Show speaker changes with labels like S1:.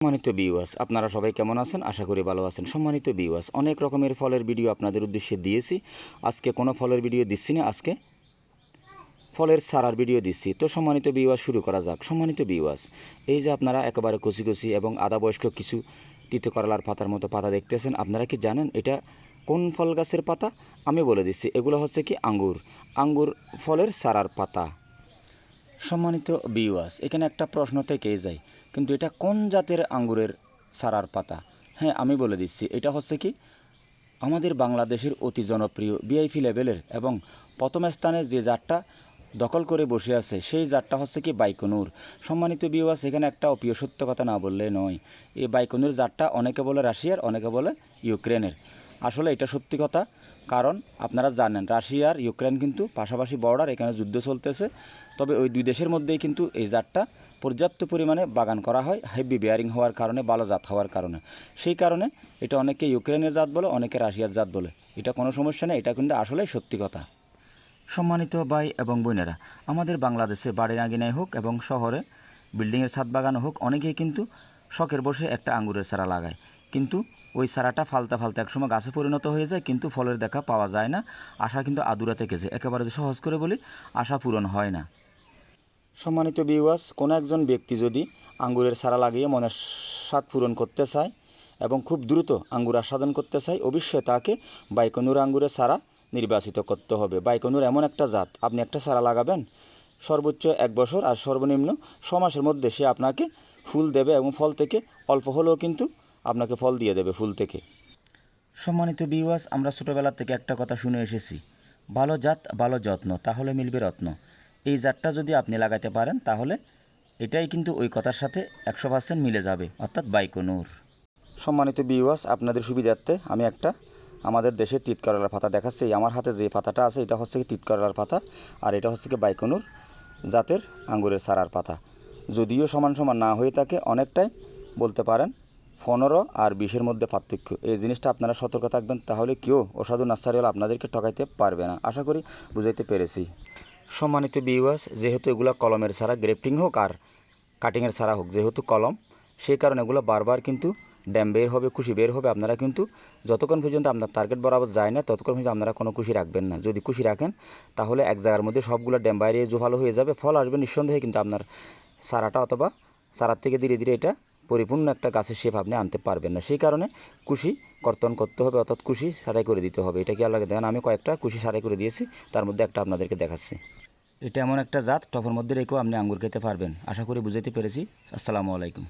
S1: সম্মানিত ভিউয়ার্স, আপনারা সবাই কেমন আছেন? আশা করি ভালো আছেন। সম্মানিত ভিউয়ার্স, অনেক রকমের ফলের ভিডিও আপনাদের উদ্দেশ্যে দিয়েছি। আজকে কোনো ফলের ভিডিও দিচ্ছি না, আজকে ফলের চারার ভিডিও দিচ্ছি। তো সম্মানিত ভিউয়ার্স, শুরু করা যাক। সম্মানিত ভিউয়ার্স, এই যে আপনারা একেবারে কচি কচি এবং আধা বয়স্ক কিছু তিতো করলার পাতার মতো পাতা দেখতেছেন, আপনারা কি জানেন এটা কোন ফল গাছের পাতা? আমি বলে দিচ্ছি, এগুলো হচ্ছে কি আঙ্গুর ফলের চারার পাতা। সম্মানিত ভিউয়ার্স, এখানে একটা প্রশ্ন থেকেই যায়, কিন্তু এটা কোন জাতের আঙ্গুরের চারার পাতা? হ্যাঁ, আমি বলে দিচ্ছি, এটা হচ্ছে কি আমাদের বাংলাদেশের অতি জনপ্রিয় ভিআইপি লেভেলের এবং প্রথম স্থানে যে জাতটা দখল করে বসে আছে সেই জাতটা হচ্ছে কি বাইকনুর। সম্মানিত ভিউয়ার্স, এখানে একটা অপ্রিয় সত্য কথা না বললে নয়। এই বাইকনুর জাতটা অনেকে বলে রাশিয়ার, অনেকে বলে ইউক্রেনের। আসলে এটা সত্যি কথা, কারণ আপনারা জানেন রাশিয়ার ইউক্রেন কিন্তু পাশাপাশি বর্ডার, এখানে যুদ্ধ চলতেছে। তবে ওই দুই দেশের মধ্যেই কিন্তু এই জাতটা পর্যাপ্ত পরিমাণে বাগান করা হয়, হেভি বেয়ারিং হওয়ার কারণে, ভালো জাত হওয়ার কারণে। সেই কারণে এটা অনেকে ইউক্রেনের জাত বলে, অনেকে রাশিয়ার জাত বলে। এটা কোনো সমস্যা নেই, এটা কিন্তু আসলেই সত্যি কথা। সম্মানিত ভাই এবং বোনেরা, আমাদের বাংলাদেশে বাড়ির আঙিনায় হোক এবং শহরে বিল্ডিংয়ের ছাদ বাগানো হোক, অনেকেই কিন্তু শখের বসে একটা আঙ্গুরের চারা লাগায়, কিন্তু ওই চারাটা ফালতে ফালতে একসময় গাছে পরিণত হয়ে যায়, কিন্তু ফলের দেখা পাওয়া যায় না। আশা কিন্তু আদুরা থেকে যায়, একেবারে সহজ করে বলি, আশা পূরণ হয় না। সম্মানিত ভিউয়ার্স, কোনো একজন ব্যক্তি যদি আঙ্গুরের চারা লাগিয়ে মনের স্বাদ পূরণ করতে চায় এবং খুব দ্রুত আঙ্গুর আস্বাদন করতে চায়, অবশ্যই তাকে বাইকনুর আঙ্গুরের চারা নির্বাচিত করতে হবে। বাইকনুর এমন একটা জাত, আপনি একটা চারা লাগাবেন সর্বোচ্চ 1 বছর আর সর্বনিম্ন 6 মাসের মধ্যে সে আপনাকে ফুল দেবে এবং ফল থেকে অল্প হলেও কিন্তু আপনাকে ফল দিয়ে দেবে ফুল থেকে। সম্মানিত ভিউয়ার্স, আমরা ছোটোবেলা থেকে একটা কথা শুনে এসেছি, ভালো জাত ভালো যত্ন, তাহলে মিলবে রত্ন। এই জাতটা যদি আপনি লাগাতে পারেন তাহলে এটাই কিন্তু ওই কথার সাথে 100% মিলে যাবে, অর্থাৎ বাইকনুর। সম্মানিত ভিউয়ার্স, আপনাদের সুবিধার্থে আমি একটা আমাদের দেশের তিত করলার পাতা দেখাচ্ছি। আমার হাতে যে পাতাটা আছে এটা হচ্ছে কি তিত করলার পাতা, আর এটা হচ্ছে কি বাইকনুর জাতের আঙ্গুরের চারার পাতা। যদিও সমান সমান না হয়ে থাকে, অনেকটাই বলতে পারেন 15 আর 20-এর মধ্যে পার্থক্য। এই জিনিসটা আপনারা সতর্ক থাকবেন, তাহলে কেউ অসাধু নার্সারিওয়ালা আপনাদেরকে ঠকাইতে পারবে না। আশা করি বুঝাইতে পেরেছি। সম্মানিত ভিউয়ার্স, যেহেতু এগুলো কলমের ছাড়া, গ্রেফটিং হোক আর কাটিংয়ের ছাড়া হোক, যেহেতু কলম, সেই কারণে এগুলো বারবার কিন্তু ড্যাম বের হবে, কুশি বের হবে। আপনারা কিন্তু যতক্ষণ পর্যন্ত আপনার টার্গেট বরাবর যায় না ততক্ষণ পর্যন্ত আপনারা কোনো কুশি রাখবেন না। যদি কুশি রাখেন তাহলে এক জায়গার মধ্যে সবগুলো ড্যাম বাইরে জোফালো হয়ে যাবে, ফল আসবে নিঃসন্দেহে, কিন্তু আপনার চারাটা অথবা চারার থেকে ধীরে ধীরে এটা পরিপূর্ণ একটা গাছের শেপ আপনি আনতে পারবেন না। সেই কারণে কুশি কর্তন করতে হবে, অর্থাৎ কুশি সারাই করে দিতে হবে। এটা কি আল্লাহকে দেখেন, আমি কয়েকটা কুশি সারাই করে দিয়েছি, তার মধ্যে একটা আপনাদেরকে দেখাচ্ছি। এটা এমন একটা জাত, টফের মধ্যে রেখেও আপনি আঙ্গুর খেতে পারবেন। আশা করি বুঝাইতে পেরেছি। আসসালামু আলাইকুম।